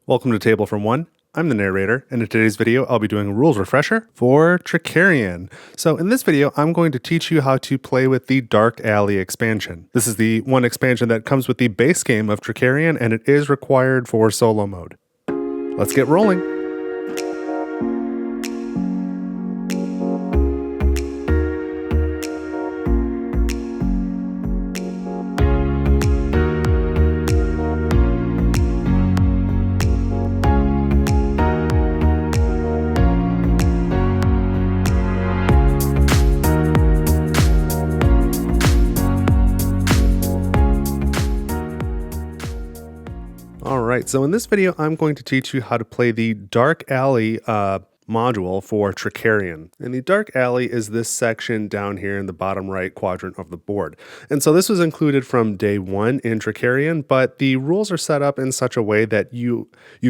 Welcome to Table from One. I'm the narrator, and in today's video, I'll be doing a rules refresher for Trickerion. So in this video, I'm going to teach you how to play with the Dark Alley expansion. This is the one expansion that comes with the base game of Trickerion, and it is required for solo mode. Let's get rolling. Alright, so in this video, I'm going to teach you how to play the Dark Alley module for Trickerion. And the Dark Alley is this section down here in the bottom right quadrant of the board. And so this was included from day one in Trickerion, but the rules are set up in such a way that you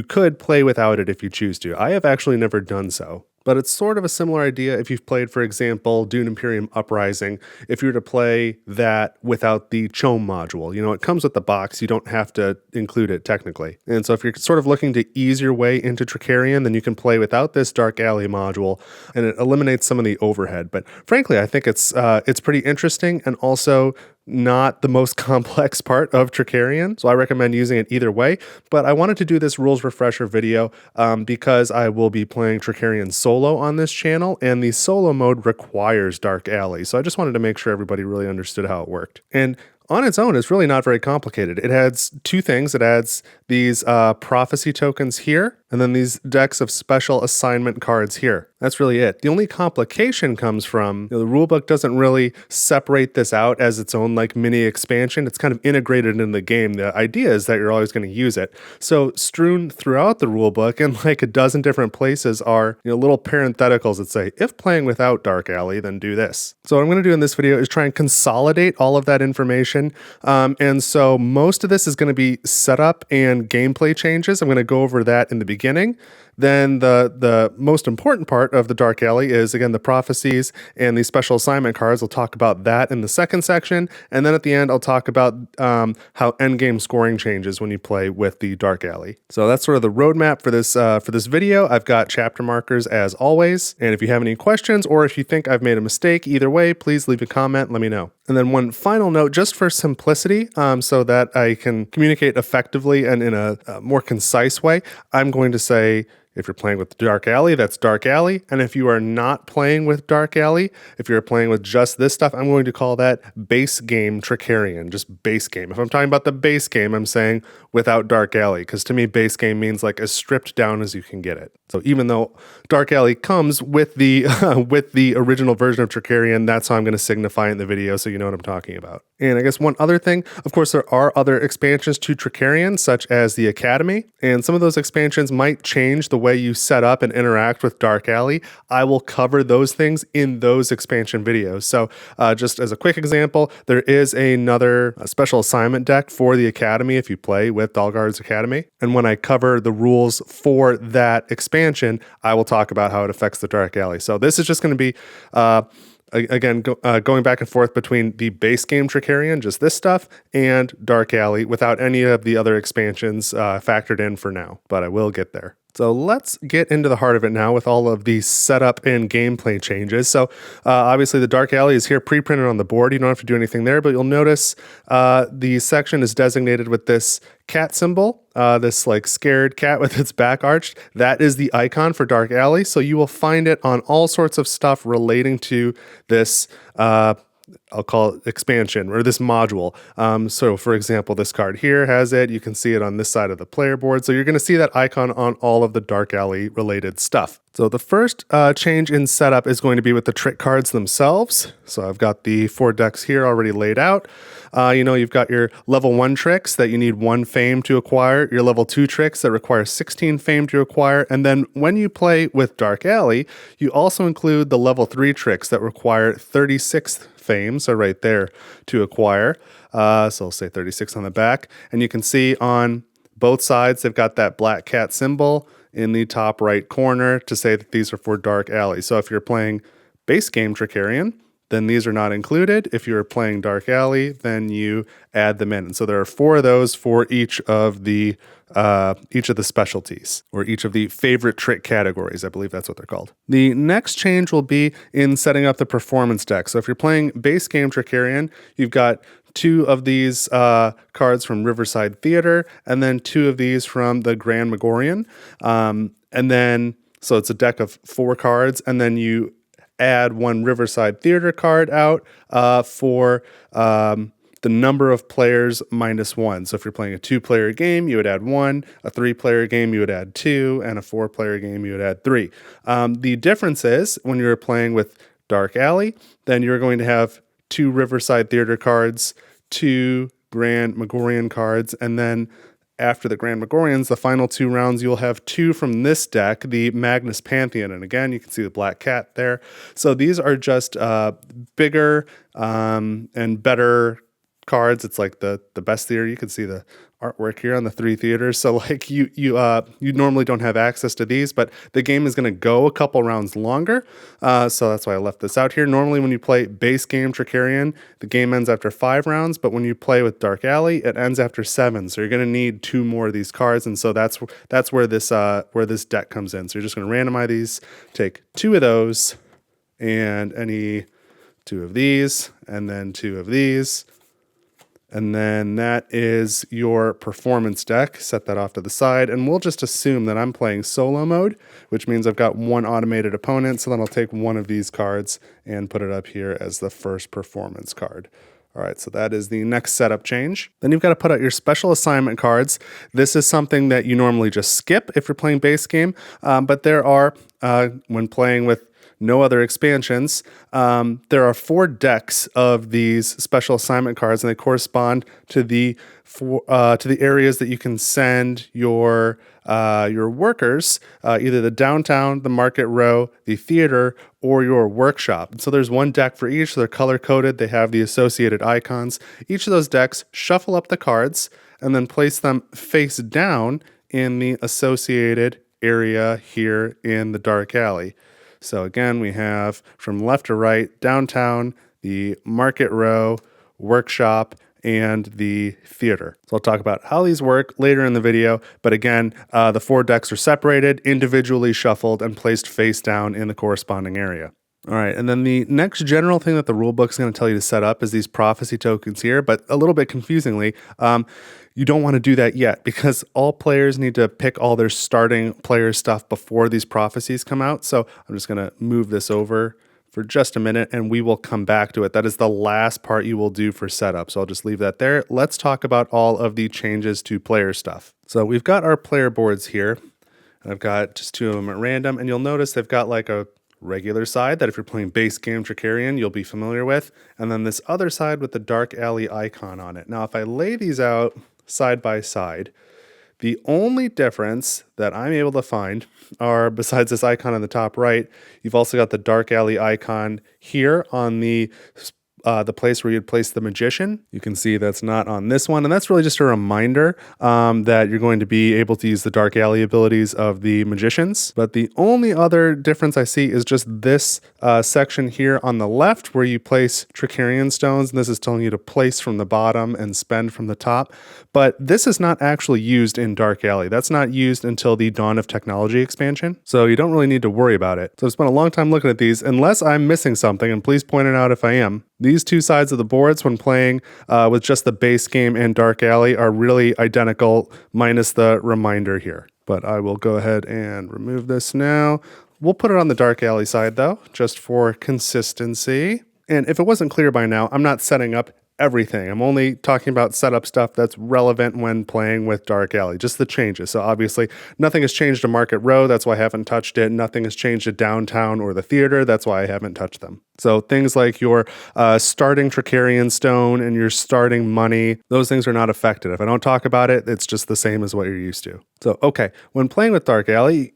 could play without it if you choose to. I have actually never done so. But it's sort of a similar idea if you've played, for example, Dune Imperium Uprising. If you were to play that without the Chome module, it comes with the box. You don't have to include it technically. And so if you're sort of looking to ease your way into Trickerion, then you can play without this Dark Alley module, and it eliminates some of the overhead. But frankly, I think it's pretty interesting and also not the most complex part of Trickerion, so I recommend using it either way. But I wanted to do this rules refresher video because I will be playing Trickerion solo on this channel, and the solo mode requires Dark Alley. So I just wanted to make sure everybody really understood how it worked. And on its own, it's really not very complicated. It adds two things. It adds these prophecy tokens here, and then these decks of special assignment cards here. That's really it. The only complication comes from the rulebook doesn't really separate this out as its own mini expansion. It's kind of integrated in the game. The idea is that you're always going to use it. So strewn throughout the rulebook in a dozen different places are little parentheticals that say, if playing without Dark Alley, then do this. So what I'm going to do in this video is try and consolidate all of that information. And so most of this is going to be setup and gameplay changes. I'm going to go over that in the beginning. Then the most important part of the Dark Alley is, again, the prophecies and the special assignment cards. I'll talk about that in the second section. And then at the end, I'll talk about how endgame scoring changes when you play with the Dark Alley. So that's sort of the roadmap for this video. I've got chapter markers as always. And if you have any questions or if you think I've made a mistake, either way, please leave a comment, let me know. And then one final note, just for simplicity, so that I can communicate effectively and in a more concise way, I'm going to say, if you're playing with Dark Alley, that's Dark Alley. And if you are not playing with Dark Alley, if you're playing with just this stuff, I'm going to call that base game Trickerion, just base game. If I'm talking about the base game, I'm saying without Dark Alley, because to me, base game means as stripped down as you can get it. So even though Dark Alley comes with the with the original version of Trickerion, that's how I'm going to signify it in the video so you know what I'm talking about. And I guess one other thing, of course, there are other expansions to Trickerion, such as the Academy, and some of those expansions might change the way you set up and interact with Dark Alley. I will cover those things in those expansion videos. So just as a quick example, there is another special assignment deck for the Academy if you play with Dalgard's Academy. And when I cover the rules for that expansion, I will talk about how it affects the Dark Alley. So this is just going to be again, going back and forth between the base game Trickerion, just this stuff, and Dark Alley without any of the other expansions factored in for now, but I will get there. So let's get into the heart of it now with all of the setup and gameplay changes. So obviously the Dark Alley is here pre-printed on the board. You don't have to do anything there, but you'll notice the section is designated with this cat symbol, this scared cat with its back arched. That is the icon for Dark Alley. So you will find it on all sorts of stuff relating to this I'll call it expansion or this module. So for example, this card here has it. You can see it on this side of the player board. So you're going to see that icon on all of the Dark Alley related stuff. So the first change in setup is going to be with the trick cards themselves. So I've got the 4 decks here already laid out. You've got your level 1 tricks that you need 1 fame to acquire, your level 2 tricks that require 16 fame to acquire, and then when you play with Dark Alley, you also include the level 3 tricks that require 36 fame, so right there, to acquire. So I'll say 36 on the back, and you can see on both sides they've got that black cat symbol in the top right corner to say that these are for Dark Alley. So if you're playing base game Trickerion, then these are not included. If you're playing Dark Alley, then you add them in. And so there are 4 of those for each of the specialties, or each of the favorite trick categories. I believe that's what they're called. The next change will be in setting up the performance deck. So if you're playing base game Trickerion, you've got 2 of these cards from Riverside Theater, and then 2 of these from the Grand Megorian. And then, so it's a deck of 4 cards, and then you add 1 Riverside Theater card out for the number of players -1. So if you're playing a 2-player game, you would add 1, a 3-player game, you would add 2, and a 4-player game, you would add 3. The difference is when you're playing with Dark Alley, then you're going to have 2 Riverside Theater cards, 2 Grand Megorian cards, and then after the Grand Megorians, the final 2 rounds, you'll have 2 from this deck, the Magnus Pantheon. And again, you can see the black cat there. So these are just bigger and better cards. It's like the best theater. You can see the artwork here on the 3 theaters. So like you normally don't have access to these, but the game is going to go a couple rounds longer. So that's why I left this out here. Normally when you play base game Trickerion, the game ends after 5 rounds, but when you play with Dark Alley, it ends after 7. So you're going to need 2 more of these cards. And so that's where this deck comes in. So you're just going to randomize these, take 2 of those and any 2 of these, and then 2 of these. And then that is your performance deck. Set that off to the side. And we'll just assume that I'm playing solo mode, which means I've got 1 automated opponent. So then I'll take 1 of these cards and put it up here as the first performance card. All right, so that is the next setup change. Then you've got to put out your special assignment cards. This is something that you normally just skip if you're playing base game. But there are, when playing with no other expansions, there are 4 decks of these special assignment cards, and they correspond to the areas that you can send your workers, either the downtown, the market row, the theater, or your workshop. So there's 1 deck for each. So they're color coded. They have the associated icons. Each of those decks, shuffle up the cards and then place them face down in the associated area here in the Dark Alley. So again, we have from left to right, downtown, the market row, workshop, and the theater. So I'll talk about how these work later in the video. But again, the 4 decks are separated, individually shuffled, and placed face down in the corresponding area. All right, and then the next general thing that the rulebook is going to tell you to set up is these prophecy tokens here, but a little bit confusingly, you don't want to do that yet because all players need to pick all their starting player stuff before these prophecies come out. So I'm just going to move this over for just a minute and we will come back to it. That is the last part you will do for setup. So I'll just leave that there. Let's talk about all of the changes to player stuff. So we've got our player boards here. I've got just 2 of them at random, and you'll notice they've got like a regular side that if you're playing base game Trickerion, you'll be familiar with, and then this other side with the Dark Alley icon on it. Now, if I lay these out side by side, the only difference that I'm able to find are, besides this icon on the top right, you've also got the Dark Alley icon here on the place where you'd place the magician. You can see that's not on this one. And that's really just a reminder that you're going to be able to use the Dark Alley abilities of the magicians. But the only other difference I see is just this section here on the left where you place Trickerion stones. And this is telling you to place from the bottom and spend from the top. But this is not actually used in Dark Alley. That's not used until the Dawn of Technology expansion. So you don't really need to worry about it. So I've spent a long time looking at these, unless I'm missing something, and please point it out if I am. These 2 sides of the boards when playing with just the base game and Dark Alley are really identical, minus the reminder here. But I will go ahead and remove this now. We'll put it on the Dark Alley side though, just for consistency. And if it wasn't clear by now, I'm not setting up everything. I'm only talking about setup stuff that's relevant when playing with Dark Alley, just the changes. So obviously nothing has changed to Market Row. That's why I haven't touched it. Nothing has changed to downtown or the theater. That's why I haven't touched them. So things like your starting Trickerion stone and your starting money, those things are not affected. If I don't talk about it, it's just the same as what you're used to. So, okay, when playing with Dark Alley,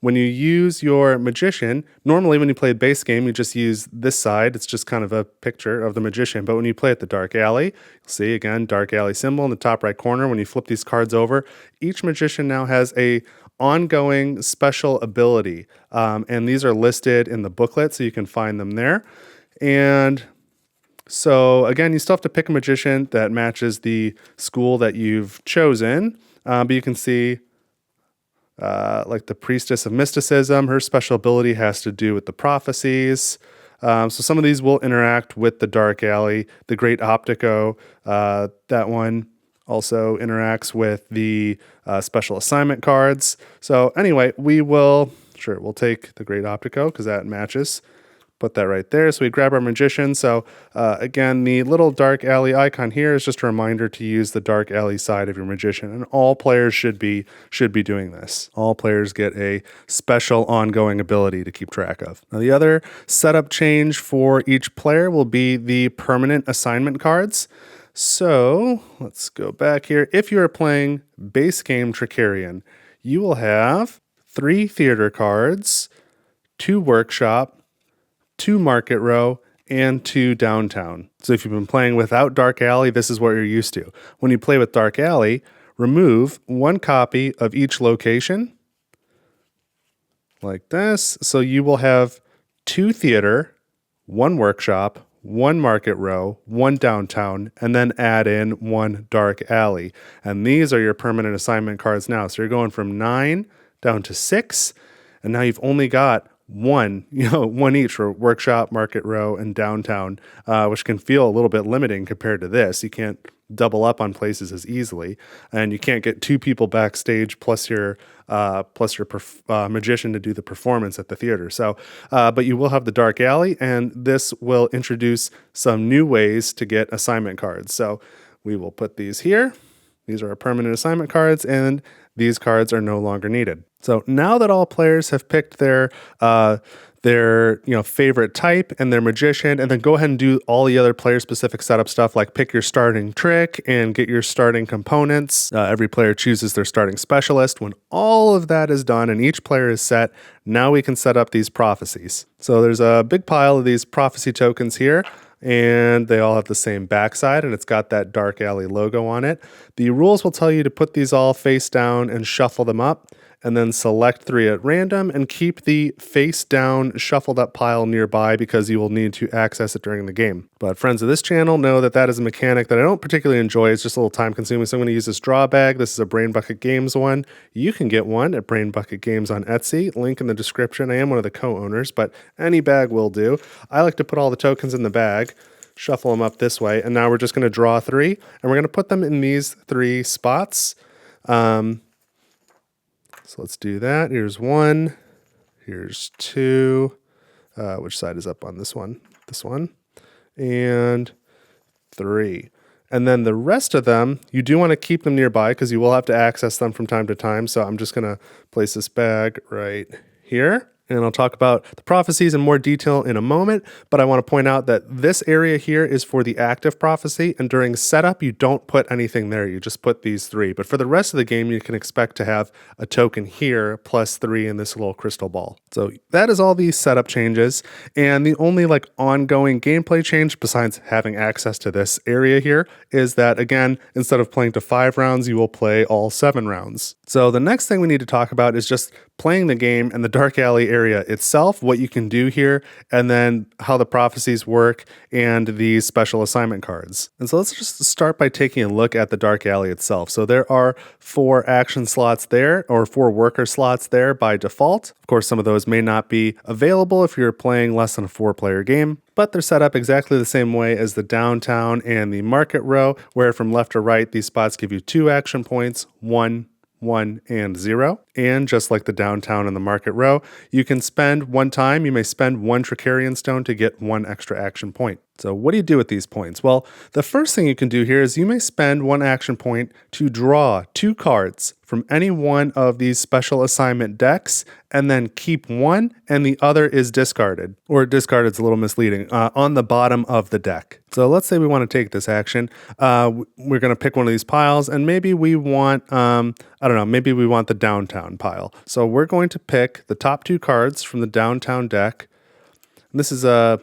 when you use your magician, normally when you play a base game, you just use this side. It's just kind of a picture of the magician. But when you play at the Dark Alley, you'll see again, Dark Alley symbol in the top right corner. When you flip these cards over, each magician now has a ongoing special ability. And these are listed in the booklet, so you can find them there. And so again, you still have to pick a magician that matches the school that you've chosen. But you can see like the Priestess of Mysticism, her special ability has to do with the Prophecies. So some of these will interact with the Dark Alley. The Great Optico, that one also interacts with the special assignment cards. So anyway, we'll take the Great Optico because that matches. Put that right there. So we grab our magician. So again, the little Dark Alley icon here is just a reminder to use the Dark Alley side of your magician, and all players should be doing this. All players get a special ongoing ability to keep track of. Now the other setup change for each player will be the permanent assignment cards. So let's go back here. If you are playing base game Trickerion, you will have 3 theater cards, 2 workshop, 2 market row, and 2 downtown. So if you've been playing without Dark Alley, this is what you're used to. When you play with Dark Alley, remove 1 copy of each location, like this. So you will have 2 theater, 1 workshop, 1 market row, 1 downtown, and then add in 1 Dark Alley. And these are your permanent assignment cards now. So you're going from 9 down to 6, and now you've only got 1 each for workshop, market row, and downtown, which can feel a little bit limiting compared to this. You can't double up on places as easily, and you can't get 2 people backstage plus your magician to do the performance at the theater. So, but you will have the Dark Alley, and this will introduce some new ways to get assignment cards. So we will put these here. These are our permanent assignment cards, and these cards are no longer needed. So now that all players have picked their favorite type and their magician, and then go ahead and do all the other player-specific setup stuff like pick your starting trick and get your starting components. Every player chooses their starting specialist. When all of that is done and each player is set, now we can set up these prophecies. So there's a big pile of these prophecy tokens here, and they all have the same backside, and it's got that Dark Alley logo on it. The rules will tell you to put these all face down and shuffle them up, and then select 3 at random and keep the face down shuffled up pile nearby because you will need to access it during the game. But friends of this channel know that that is a mechanic that I don't particularly enjoy. It's just a little time consuming. So I'm going to use this draw bag. This is a Brain Bucket Games one. You can get one at Brain Bucket Games on Etsy. Link in the description. I am one of the co-owners, but any bag will do. I like to put all the tokens in the bag, shuffle them up this way, and now we're just going to draw 3, and we're going to put them in these 3 spots. So let's do that. Here's 1. Here's 2. Which side is up on this one? This one. And 3. And then the rest of them, you do want to keep them nearby because you will have to access them from time to time. So I'm just going to place this bag right here. And I'll talk about the prophecies in more detail in a moment, but I want to point out that this area here is for the active prophecy, and during setup, you don't put anything there. You just put these 3. But for the rest of the game, you can expect to have a token here plus 3 in this little crystal ball. So that is all these setup changes, and the only ongoing gameplay change besides having access to this area here is that, again, instead of playing to 5 rounds, you will play all 7 rounds. So the next thing we need to talk about is just playing the game and the Dark Alley area itself, what you can do here, and then how the prophecies work and the special assignment cards. And so let's just start by taking a look at the Dark Alley itself. So there are 4 action slots there, or 4 worker slots there by default. Of course, some of those may not be available if you're playing less than a 4-player game, but they're set up exactly the same way as the downtown and the market row, where from left to right, these spots give you 2 action points, 1, 1, and 0. And just like the downtown and the market row, you can spend 1 time. You may spend 1 Trickerion stone to get 1 extra action point. So what do you do with these points? Well, the first thing you can do here is you may spend 1 action point to draw 2 cards from any one of these special assignment decks, and then keep 1 and the other is discarded. Or discarded is a little misleading, on the bottom of the deck. So let's say we want to take this action. We're going to pick one of these piles, and maybe we want, maybe we want the downtown pile. So we're going to pick the top 2 cards from the downtown deck. And this is the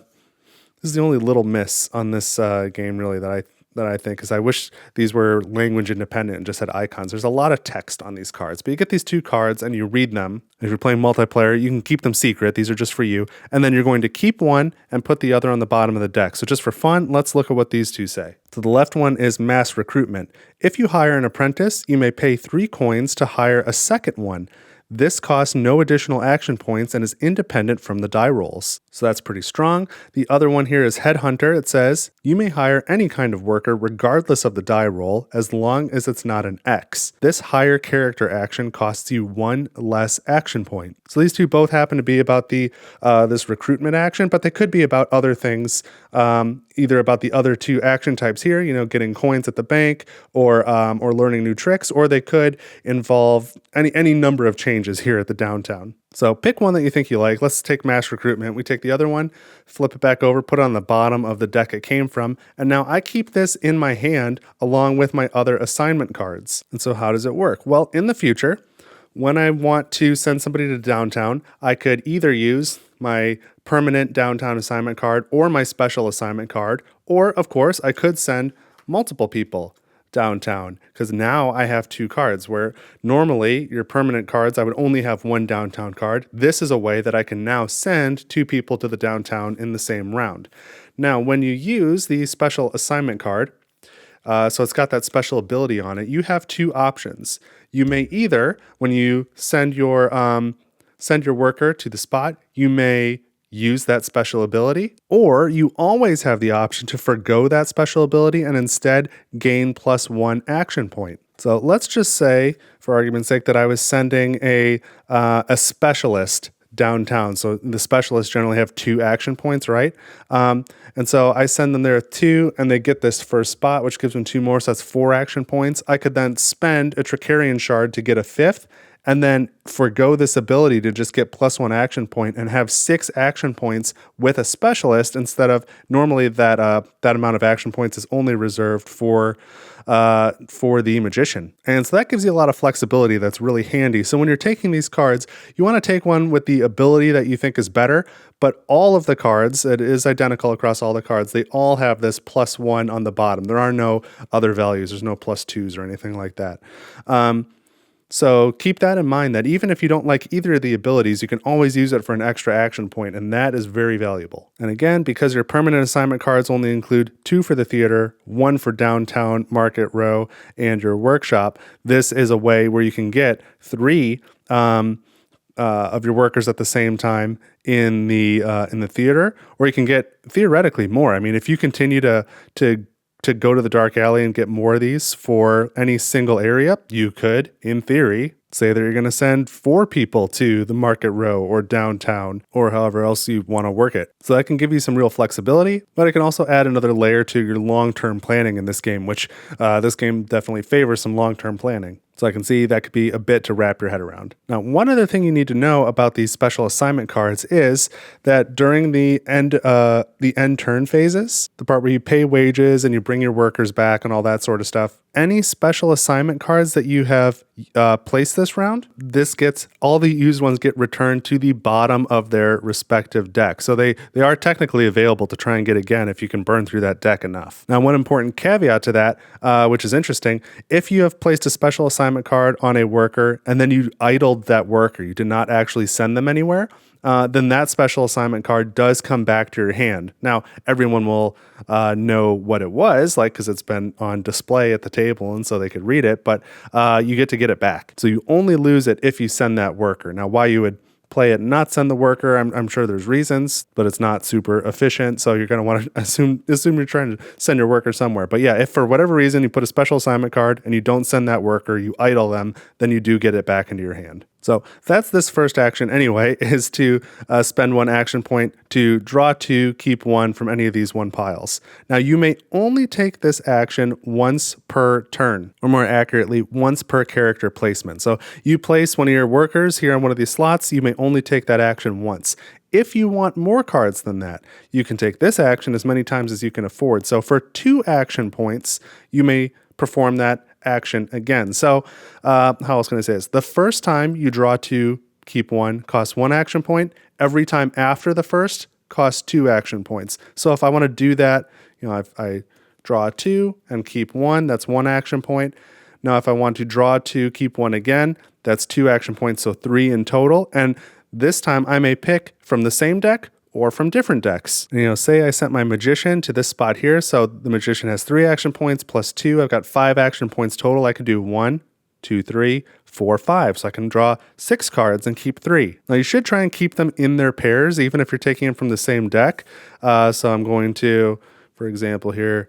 only little miss on this game, really, that that I think is I wish these were language independent and just had icons. There's a lot of text on these cards, but you get these 2 cards and you read them. If you're playing multiplayer, you can keep them secret. These are just for you. And then you're going to keep one and put the other on the bottom of the deck. So just for fun, let's look at what these 2 say. So the left one is mass recruitment. If you hire an apprentice, you may pay 3 coins to hire a second one. This costs no additional action points and is independent from the die rolls. So that's pretty strong. The other one here is Headhunter. It says, you may hire any kind of worker regardless of the die roll as long as it's not an X. This higher character action costs you 1 less action point. So these 2 both happen to be about the this recruitment action, but they could be about other things, either about the other 2 action types here, getting coins at the bank or learning new tricks, or they could involve any number of changes here at the downtown. So pick one that you think you like. Let's take mass recruitment. We take the other one, flip it back over, put it on the bottom of the deck it came from. And now I keep this in my hand along with my other assignment cards. And so how does it work? Well, in the future, when I want to send somebody to downtown, I could either use my permanent downtown assignment card or my special assignment card, or of course, I could send multiple people downtown, because now I have 2 cards where normally your permanent cards, I would only have 1 downtown card. This is a way that I can now send 2 people to the downtown in the same round. Now, when you use the special assignment card, so it's got that special ability on it, you have 2 options. You may either, when you send your worker to the spot, you may use that special ability, or you always have the option to forgo that special ability and instead gain +1 action point. So let's just say, for argument's sake, that I was sending a specialist downtown. So the specialists generally have 2 action points, right? And so I send them there with 2, and they get this first spot, which gives them 2 more, so that's 4 action points. I could then spend a Trickerion shard to get a 5th, and then forgo this ability to just get +1 action point and have 6 action points with a specialist, instead of normally that amount of action points is only reserved for the magician. And so that gives you a lot of flexibility that's really handy. So when you're taking these cards, you want to take one with the ability that you think is better, but all of the cards, it is identical across all the cards, they all have this +1 on the bottom. There are no other values. There's no +2s or anything like that. So keep that in mind, that even if you don't like either of the abilities, you can always use it for an extra action point, and that is very valuable. And again, because your permanent assignment cards only include 2 for the theater, 1 for downtown, Market Row, and your workshop, this is a way where you can get 3 of your workers at the same time in the theater, or you can get theoretically more. I mean, if you continue to go to the dark alley and get more of these for any single area, you could, in theory, say that you're going to send 4 people to the Market Row or downtown or however else you want to work it. So that can give you some real flexibility, but it can also add another layer to your long-term planning in this game, which this game definitely favors some long-term planning. So I can see that could be a bit to wrap your head around. Now, one other thing you need to know about these special assignment cards is that during the end turn phases, the part where you pay wages and you bring your workers back and all that sort of stuff, any special assignment cards that you have placed this round, all the used ones get returned to the bottom of their respective deck. So they are technically available to try and get again if you can burn through that deck enough. Now, one important caveat to that, which is interesting, if you have placed a special assignment card on a worker and then you idled that worker, you did not actually send them anywhere, then that special assignment card does come back to your hand. Now, everyone will know what it was, because it's been on display at the table and so they could read it, but you get to get it back. So you only lose it if you send that worker. Now, why you would play it and not send the worker, I'm sure there's reasons, but it's not super efficient. So you're going to want to assume you're trying to send your worker somewhere. But yeah, if for whatever reason you put a special assignment card and you don't send that worker, you idle them, then you do get it back into your hand. So that's this first action anyway, is to spend 1 action point to draw 2, keep 1 from any of these 1 piles. Now, you may only take this action once per turn, or more accurately, once per character placement. So you place one of your workers here on one of these slots, you may only take that action once. If you want more cards than that, you can take this action as many times as you can afford. So for 2 action points, you may perform that action again. So how else can I say this? The first time you draw 2, keep 1, costs 1 action point. Every time after the first costs 2 action points. So if I want to do that, I draw 2, and keep 1. That's 1 action point. Now, if I want to draw 2, keep 1 again, that's 2 action points, so 3 in total. And this time I may pick from the same deck or from different decks. Say I sent my Magician to this spot here, so the Magician has 3 action points plus 2. I've got 5 action points total. I could do 1, 2, 3, 4, 5. So I can draw 6 cards and keep 3. Now you should try and keep them in their pairs, even if you're taking them from the same deck. So I'm going to, for example here,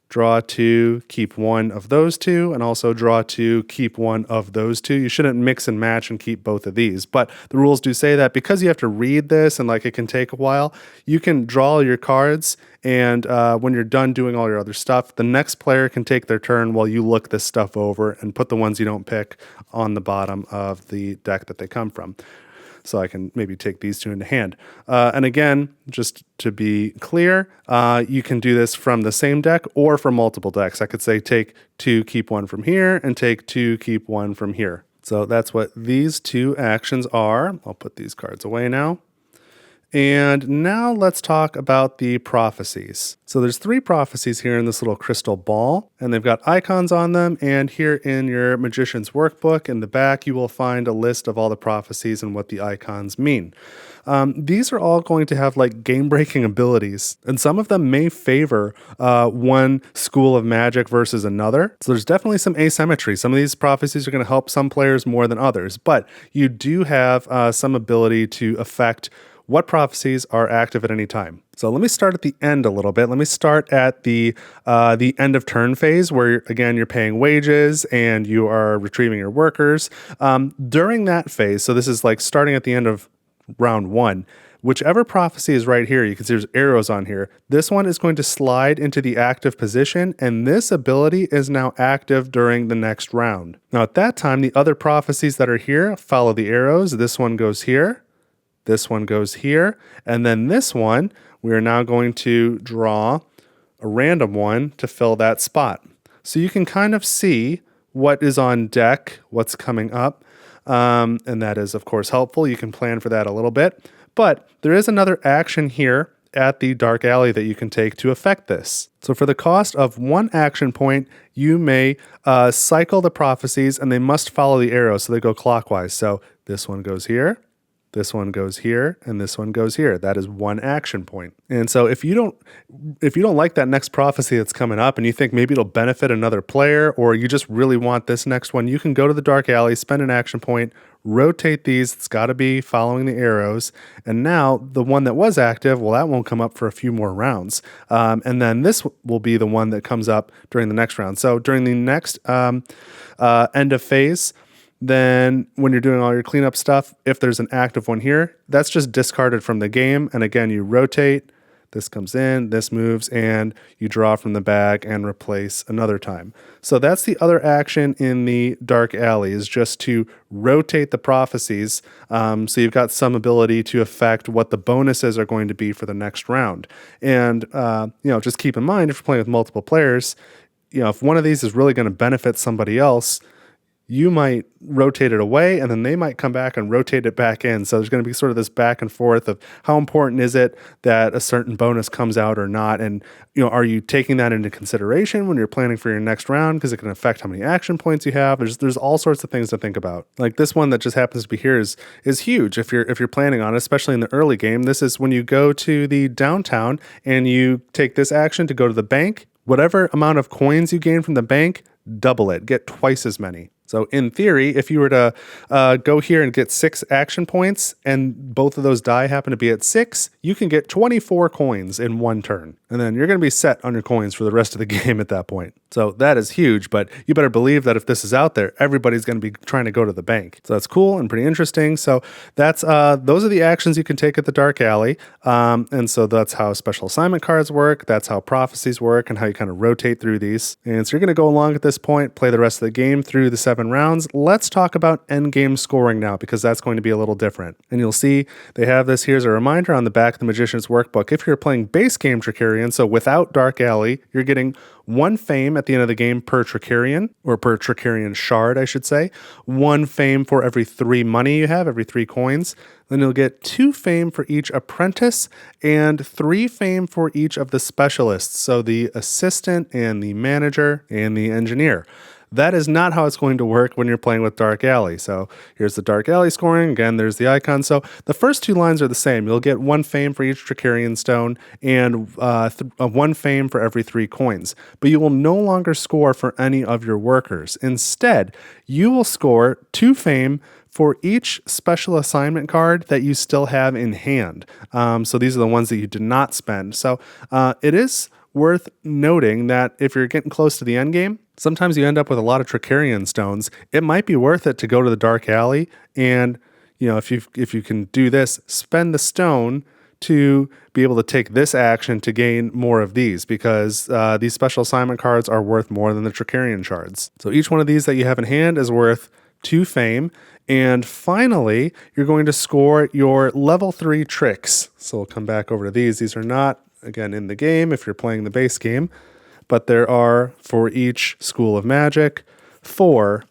draw 2, keep 1 of those 2, and also draw 2, keep 1 of those 2. You shouldn't mix and match and keep both of these. But the rules do say that because you have to read this and it can take a while, you can draw your cards, and when you're done doing all your other stuff, the next player can take their turn while you look this stuff over and put the ones you don't pick on the bottom of the deck that they come from. So I can maybe take these 2 into hand. And again, just to be clear, you can do this from the same deck or from multiple decks. I could say take 2, keep 1 from here, and take 2, keep 1 from here. So that's what these 2 actions are. I'll put these cards away now. And now let's talk about the prophecies. So there's 3 prophecies here in this little crystal ball, and they've got icons on them. And here in your Magician's Workbook in the back, you will find a list of all the prophecies and what the icons mean. These are all going to have game-breaking abilities, and some of them may favor one school of magic versus another. So there's definitely some asymmetry. Some of these prophecies are going to help some players more than others, but you do have some ability to affect what prophecies are active at any time. So let me start at the end a little bit. Let me start at the end of turn phase where, again, you're paying wages and you are retrieving your workers. During that phase, so this is starting at the end of round 1, whichever prophecy is right here, you can see there's arrows on here. This one is going to slide into the active position, and this ability is now active during the next round. Now at that time, the other prophecies that are here follow the arrows. This one goes here. This one goes here, and then this one, we are now going to draw a random one to fill that spot. So you can kind of see what is on deck, what's coming up, and that is, of course, helpful. You can plan for that a little bit, but there is another action here at the Dark Alley that you can take to affect this. So for the cost of 1 action point, you may cycle the prophecies, and they must follow the arrow, so they go clockwise. So this one goes here. This one goes here, and this one goes here. That is 1 action point. And so if you don't like that next prophecy that's coming up and you think maybe it'll benefit another player, or you just really want this next one, you can go to the Dark Alley, spend an action point, rotate these. It's got to be following the arrows. And now the one that was active, well, that won't come up for a few more rounds. And then this will be the one that comes up during the next round. So during the next end of phase, then when you're doing all your cleanup stuff, if there's an active one here, that's just discarded from the game. And again, you rotate, this comes in, this moves, and you draw from the bag and replace another time. So that's the other action in the Dark Alley, is just to rotate the prophecies. So you've got some ability to affect what the bonuses are going to be for the next round. And, just keep in mind, if you're playing with multiple players, if one of these is really going to benefit somebody else, you might rotate it away, and then they might come back and rotate it back in. So there's going to be sort of this back and forth of how important is it that a certain bonus comes out or not? And, are you taking that into consideration when you're planning for your next round? Because it can affect how many action points you have. There's all sorts of things to think about. Like this one that just happens to be here is huge if you're planning on it, especially in the early game. This is when you go to the downtown and you take this action to go to the bank. Whatever amount of coins you gain from the bank, double it, get twice as many. So in theory, if you were to go here and get 6 action points and both of those die happen to be at 6, you can get 24 coins in 1 turn. And then you're going to be set on your coins for the rest of the game at that point. So that is huge, but you better believe that if this is out there, everybody's going to be trying to go to the bank. So that's cool and pretty interesting. So that's those are the actions you can take at the Dark Alley. And so that's how special assignment cards work. That's how prophecies work and how you kind of rotate through these. And so you're going to go along at this point, play the rest of the game through the 7 7 rounds. Let's talk about endgame scoring now, because that's going to be a little different. And you'll see they have this. Here's a reminder on the back of the Magician's Workbook. If you're playing base game Trickerion, so without Dark Alley, you're getting 1 fame at the end of the game per Trickerion, or per Trickerion shard, I should say. 1 fame for every 3 money you have, every 3 coins. Then you'll get 2 fame for each apprentice and 3 fame for each of the specialists. So the assistant and the manager and the engineer. That is not how it's going to work when you're playing with Dark Alley. So here's the Dark Alley scoring. Again, there's the icon. So the first 2 lines are the same. You'll get 1 fame for each Trickerion stone and 1 fame for every 3 coins. But you will no longer score for any of your workers. Instead, you will score 2 fame for each special assignment card that you still have in hand. So these are the ones that you did not spend. So it is worth noting that if you're getting close to the end game, sometimes you end up with a lot of Trickerion stones. It might be worth it to go to the Dark Alley and, you know, if you can do this, spend the stone to be able to take this action to gain more of these, because these special assignment cards are worth more than the Trickerion shards. So each one of these that you have in hand is worth 2 fame. And finally, you're going to score your level 3 tricks. So we'll come back over to these. These are not, again, in the game if you're playing the base game, but there are, for each school of magic, 4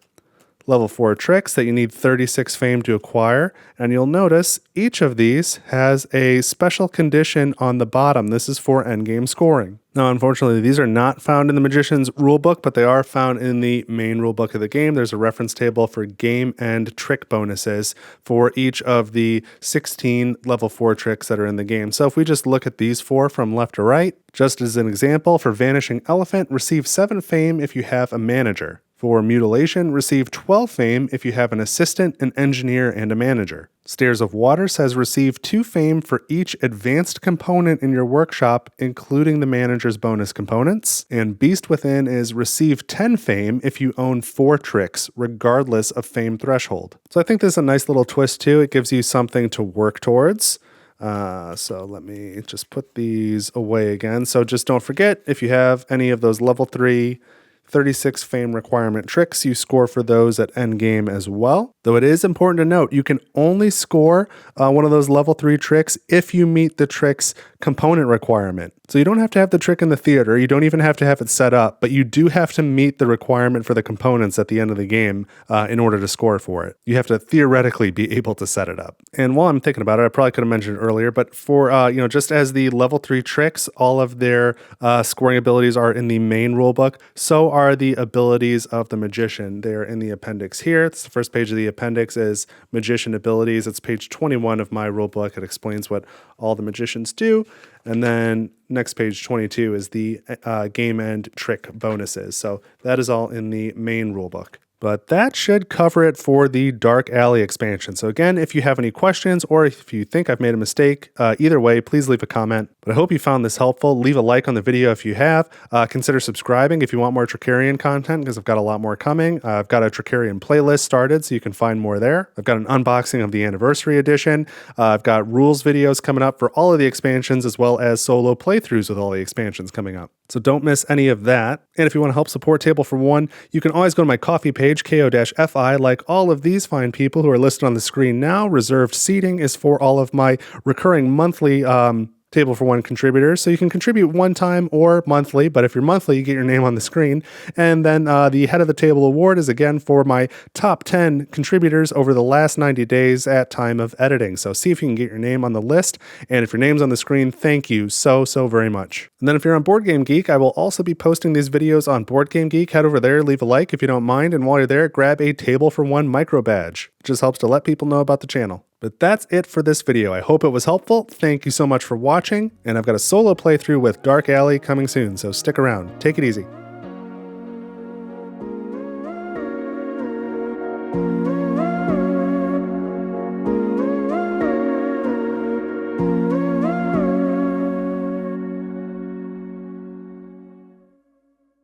level 4 tricks that you need 36 fame to acquire. And you'll notice each of these has a special condition on the bottom. This is for endgame scoring. Now, unfortunately, these are not found in the Magician's Rulebook, but they are found in the main rulebook of the game. There's a reference table for game end trick bonuses for each of the 16 level 4 tricks that are in the game. So if we just look at these 4 from left to right, just as an example, for Vanishing Elephant, receive 7 fame if you have a manager. For Mutilation, receive 12 fame if you have an assistant, an engineer, and a manager. Stairs of Water says receive 2 fame for each advanced component in your workshop, including the manager's bonus components. And Beast Within is receive 10 fame if you own 4 tricks, regardless of fame threshold. So I think there's a nice little twist too. It gives you something to work towards. So let me just put these away again. So just don't forget, if you have any of those level 3 36 fame requirement tricks, you score for those at endgame as well. Though it is important to note, you can only score one of those level 3 tricks if you meet the trick's component requirement. So you don't have to have the trick in the theater, you don't even have to have it set up, but you do have to meet the requirement for the components at the end of the game in order to score for it. You have to theoretically be able to set it up. And while I'm thinking about it, I probably could have mentioned it earlier, but for, just as the level 3 tricks, all of their scoring abilities are in the main rulebook, so are the abilities of the Magician. They're in the appendix here. It's the first page of the appendix is Magician abilities. It's page 21 of my rulebook. It explains what all the Magicians do. And then next page 22 is the game end trick bonuses. So that is all in the main rulebook. But that should cover it for the Dark Alley expansion. So again, if you have any questions or if you think I've made a mistake, either way, please leave a comment. But I hope you found this helpful. Leave a like on the video if you have. Consider subscribing if you want more Trickerion content, because I've got a lot more coming. I've got a Trickerion playlist started, so you can find more there. I've got an unboxing of the Anniversary Edition. I've got rules videos coming up for all of the expansions, as well as solo playthroughs with all the expansions coming up. So don't miss any of that. And if you want to help support Table for One, you can always go to my Ko-fi page, ko-fi. Like all of these fine people who are listed on the screen now, reserved seating is for all of my recurring monthly Table for One contributors. So you can contribute one time or monthly, but if you're monthly, you get your name on the screen. And then the Head of the Table Award is again for my top 10 contributors over the last 90 days at time of editing. So see if you can get your name on the list. And if your name's on the screen, thank you so very much. And then if you're on Board Game Geek, I will also be posting these videos on Board Game Geek. Head over there, leave a like if you don't mind. And while you're there, grab a Table for One micro badge. It just helps to let people know about the channel. But that's it for this video. I hope it was helpful. Thank you so much for watching, and I've got a solo playthrough with Dark Alley coming soon, so stick around. Take it easy.